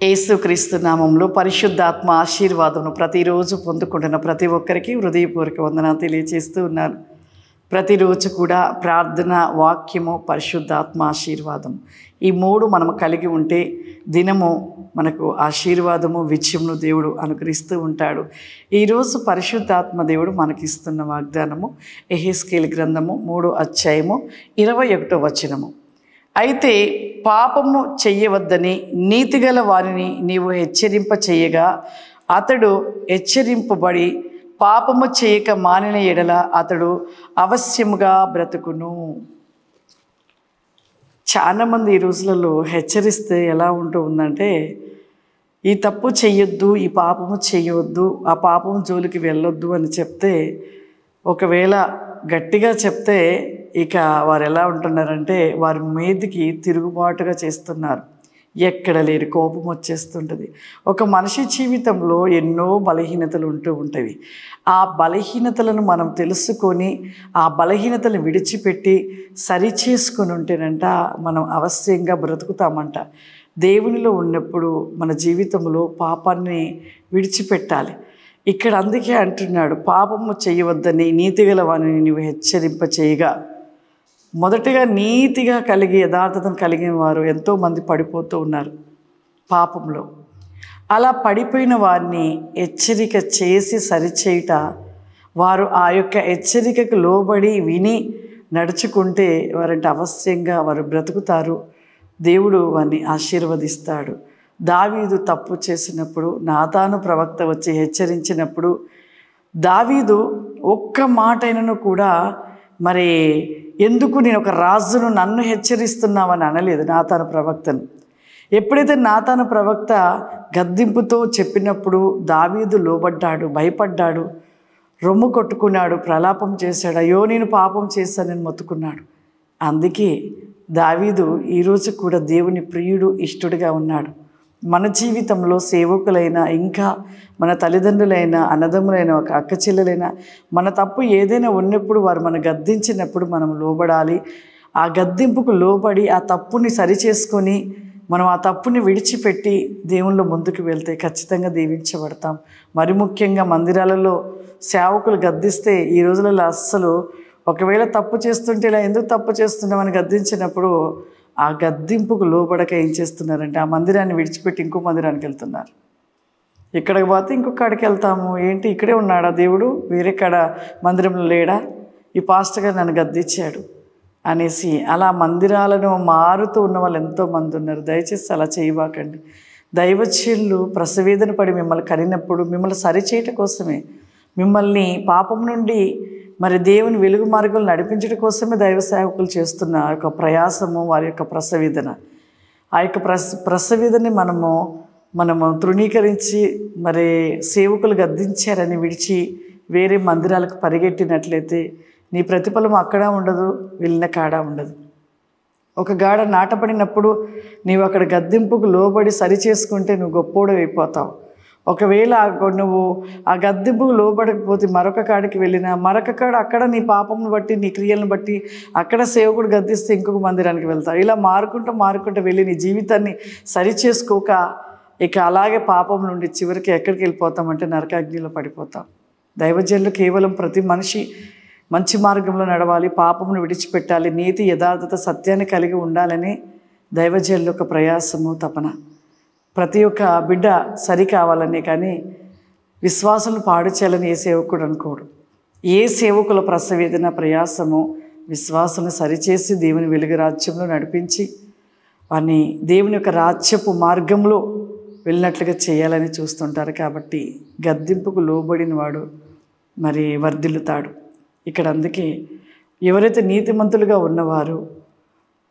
యేసుక్రీస్తు నామంలో పరిశుద్ధాత్మ ఆశీర్వాదమును ప్రతిరోజు పొందుకుంటున్న ప్రతి ఒక్కరికి హృదయపూర్వక వందనాలు తెలియజేస్తూ ఉన్నాను. ప్రతిరోజు కూడా ప్రార్థన, వాక్యము, పరిశుద్ధాత్మ ఆశీర్వాదం ఈ మూడు మనము కలిగి ఉంటే దినము మనకు ఆశీర్వాదము, విజయమును దేవుడు అనుగ్రహిస్తూ ఉంటాడు. ఈరోజు పరిశుద్ధాత్మ దేవుడు మనకిస్తున్న వాగ్దానము యెహెజ్కేలు గ్రంథము 3వ అధ్యాయము 21వ వచనము. అయితే పాపము చెయ్యవద్దని నీతిగల వారిని నీవు హెచ్చరింప చేయగా అతడు హెచ్చరింపబడి పాపము చేయక మానిన ఎడల అతడు అవశ్యముగా బ్రతుకును. చాలామంది ఈ రోజులలో హెచ్చరిస్తే ఎలా ఉంటూ ఉందంటే, ఈ తప్పు చెయ్యొద్దు, ఈ పాపము చేయవద్దు, ఆ పాపము జోలికి వెళ్ళొద్దు అని చెప్తే, ఒకవేళ గట్టిగా చెప్తే ఇక వారు ఎలా ఉంటున్నారంటే వారి మీదికి తిరుగుబాటుగా చేస్తున్నారు. ఎక్కడ లేని కోపం వచ్చేస్తుంటుంది. ఒక మనిషి జీవితంలో ఎన్నో బలహీనతలు ఉంటూ ఉంటాయి. ఆ బలహీనతలను మనం తెలుసుకొని ఆ బలహీనతలను విడిచిపెట్టి సరి చేసుకొని ఉంటేనంట మనం అవశ్యంగా బ్రతుకుతామంట. దేవునిలో ఉన్నప్పుడు మన జీవితంలో పాపాన్ని విడిచిపెట్టాలి. ఇక్కడ అందుకే అంటున్నాడు, పాపము చేయవద్దని నీతిగల వారిని నీవు హెచ్చరింప చేయగా. మొదటగా నీతిగా కలిగి యథార్థతను కలిగిన వారు ఎంతోమంది పడిపోతూ ఉన్నారు పాపంలో. అలా పడిపోయిన వారిని హెచ్చరిక చేసి సరిచేయుట, వారు ఆ యొక్క హెచ్చరికకు లోబడి విని నడుచుకుంటే వారంటే అవశ్యంగా వారు బ్రతుకుతారు. దేవుడు వారిని ఆశీర్వదిస్తాడు. దావీదు తప్పు చేసినప్పుడు నాతాను ప్రవక్త వచ్చి హెచ్చరించినప్పుడు దావీదు ఒక్క మాటైనను కూడా మరి ఎందుకు నేను ఒక రాజును నన్ను హెచ్చరిస్తున్నావని అనలేదు నాతాను ప్రవక్తను. ఎప్పుడైతే నాతాను ప్రవక్త గద్దింపుతో చెప్పినప్పుడు దావీదు లోబడ్డాడు, భయపడ్డాడు, రొమ్ము కొట్టుకున్నాడు, ప్రలాపం చేశాడు. అయ్యో నేను పాపం చేశానని మొత్తుకున్నాడు. అందుకే దావీదు ఈరోజు కూడా దేవుని ప్రియుడు, ఇష్టడుగా ఉన్నాడు. మన జీవితంలో సేవకులైనా, ఇంకా మన తల్లిదండ్రులైనా, అన్నదమ్ములైన, ఒక అక్క చెల్లెలైనా మన తప్పు ఏదైనా ఉన్నప్పుడు వారు మనం గద్దించినప్పుడు మనం లోబడాలి. ఆ గద్దింపుకు లోబడి ఆ తప్పుని సరిచేసుకొని మనం ఆ తప్పుని విడిచిపెట్టి దేవునిలో ముందుకు వెళ్తే ఖచ్చితంగా దీవించబడతాం. మరి ముఖ్యంగా మందిరాలలో సేవకులు గద్దిస్తే ఈ రోజులలో అస్సలు, ఒకవేళ తప్పు చేస్తుంటే ఇలా ఎందుకు తప్పు చేస్తున్నామని గద్దించినప్పుడు ఆ గద్దింపుకు లోబడక ఏం చేస్తున్నారంటే ఆ మందిరాన్ని విడిచిపెట్టి ఇంకో మందిరానికి వెళ్తున్నారు. ఇక్కడికి పోతే ఇంకొక కాడికి వెళ్తాము. ఏంటి ఇక్కడే ఉన్నాడా దేవుడు, వేరే కాడ మందిరంలో లేడా, ఈ పాస్టర్ గారు నన్ను గద్దించాడు అనేసి అలా మందిరాలను మారుతూ ఉన్న వాళ్ళు ఎంతోమంది ఉన్నారు. దయచేసి అలా చేయబాకండి. దైవజనులు ప్రసవేదన పడి మిమ్మల్ని కనినప్పుడు మిమ్మల్ని సరిచేయటం కోసమే, మిమ్మల్ని పాపం నుండి మరి దేవుని వెలుగు మార్గాలు నడిపించడం కోసమే దైవ సేవకులు చేస్తున్న ఆ యొక్క ప్రయాసము, వారి యొక్క ప్రసవేదన. ఆ యొక్క ప్రసవేదని మనము తృణీకరించి మరి సేవకులు గద్దించారని విడిచి వేరే మందిరాలకు పరిగెట్టినట్లయితే నీ ప్రతిఫలం అక్కడ ఉండదు, వెళ్ళిన కాడ ఉండదు. ఒక గాడ నాటపడినప్పుడు నీవు అక్కడ గద్దింపుకు లోబడి సరి చేసుకుంటే నువ్వు గొప్పోడు అయిపోతావు. ఒకవేళ నువ్వు ఆ గద్దింపుకు లోబడకపోతే మరొక కాడికి వెళ్ళినా, మరొక కాడ అక్కడ నీ పాపంను బట్టి, నీ క్రియలను బట్టి అక్కడ సేవకుడు గద్దిస్తే ఇంకొక మందిరానికి వెళ్తావు. ఇలా మారుకుంటూ వెళ్ళి నీ జీవితాన్ని సరి చేసుకోక ఇక అలాగే పాపం నుండి చివరికి ఎక్కడికి వెళ్ళిపోతామంటే నరకాగ్నిలో పడిపోతాం. దైవజనులు కేవలం ప్రతి మనిషి మంచి మార్గంలో నడవాలి, పాపమును విడిచిపెట్టాలి, నీతి, యథార్థత, సత్యాన్ని కలిగి ఉండాలని దైవజనుల యొక్క ప్రయాసము, తపన. ప్రతి ఒక్క బిడ్డ సరి కావాలని, కానీ విశ్వాసం పాడు చేయాలని ఏ సేవకుడు అనుకోడు. ఏ సేవకుల ప్రసవేదన, ప్రయాసము విశ్వాసాన్ని సరిచేసి దేవుని వెలుగు రాజ్యంలో నడిపించి వారిని దేవుని యొక్క రాజ్యపు మార్గంలో వెళ్ళినట్లుగా చేయాలని చూస్తుంటారు. కాబట్టి గద్దింపుకు లోబడిన వాడు మరి వర్ధిల్లుతాడు. ఇక్కడ అందుకే ఎవరైతే నీతిమంతులుగా ఉన్నవారు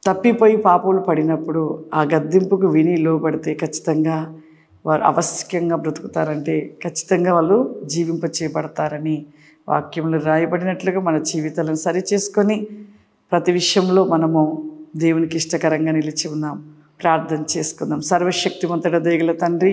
తప్పిపోయి పాపములు పడినప్పుడు ఆ గద్దింపుకు విని లోబడితే ఖచ్చితంగా వారు అవశ్యంగా బ్రతుకుతారంటే ఖచ్చితంగా వాళ్ళు జీవింప చేయబడతారని వాక్యంలో రాయబడినట్లుగా మన జీవితాలను సరి చేసుకొని ప్రతి విషయంలో మనము దేవునికి ఇష్టకరంగా నిలిచి ఉన్నాం. ప్రార్థన చేసుకుందాం. సర్వశక్తిమంతుడ దేగల తండ్రి,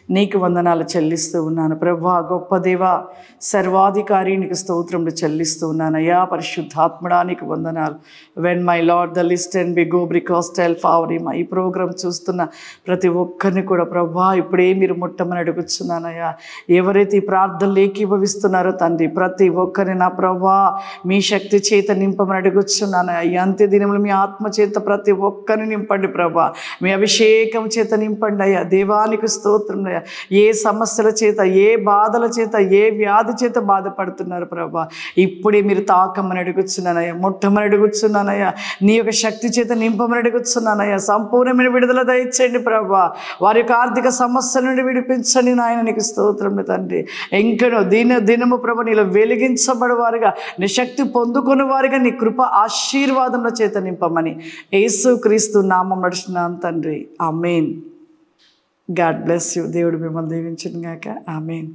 నీకు వందనాలు చెల్లిస్తూ ఉన్నాను ప్రభువా. గొప్ప దేవా, సర్వాధికారి, నీకు స్తోత్రములు చెల్లిస్తూ ఉన్నాను అయ్యా. పరిశుద్ధాత్మడా, నీకు వందనాలు. When my lord the list and be go బ్రికాస్టైల్ ఫావర్ ఈ ప్రోగ్రాం చూస్తున్న ప్రతి ఒక్కరిని కూడా ప్రభువా ఇప్పుడే మీరు ముట్టమని అడుగుతున్నానయ్యా. ఎవరైతే ఈ ప్రార్థనలు ఏకీభవిస్తున్నారో తండ్రి, ప్రతి ఒక్కరిని నా ప్రభువా మీ శక్తి చేత నింపమని అడుగుతున్నాను. ఈ అంత్య దినములు మీ ఆత్మ చేత ప్రతి ఒక్కరిని నింపండి ప్రభా. మీ అభిషేకం చేత నింపండి అయ్యా. దేవానికి స్తోత్రం అయ్యా. ఏ సమస్యల చేత, ఏ బాధల చేత, ఏ వ్యాధి చేత బాధపడుతున్నారు ప్రభా, ఇప్పుడే మీరు తాకమని అడుగుతున్నానయ్యా, ముట్టమని అడుగుతున్నానయ్యా. నీ యొక్క శక్తి చేత నింపమని అడుగుతున్నానయ్యా. సంపూర్ణమైన విడుదల దయచేయండి ప్రభా. వారి యొక్క ఆర్థిక సమస్యల నుండి విడిపించండి నాయన. నీకు స్తోత్రం తండ్రి. ఇంకనో దినము ప్రభు నీలో వెలిగించబడి వారుగా, నీ శక్తి పొందుకుని వారిగా నీ కృప ఆశీర్వాదముల చేత నింపమని యేసుక్రీస్తు నామం నడుచున్నాను తండ్రి. ఆమేన్. God bless you. దేవుడు మిమ్మల్ని దీవించును గాక. ఆమేన్.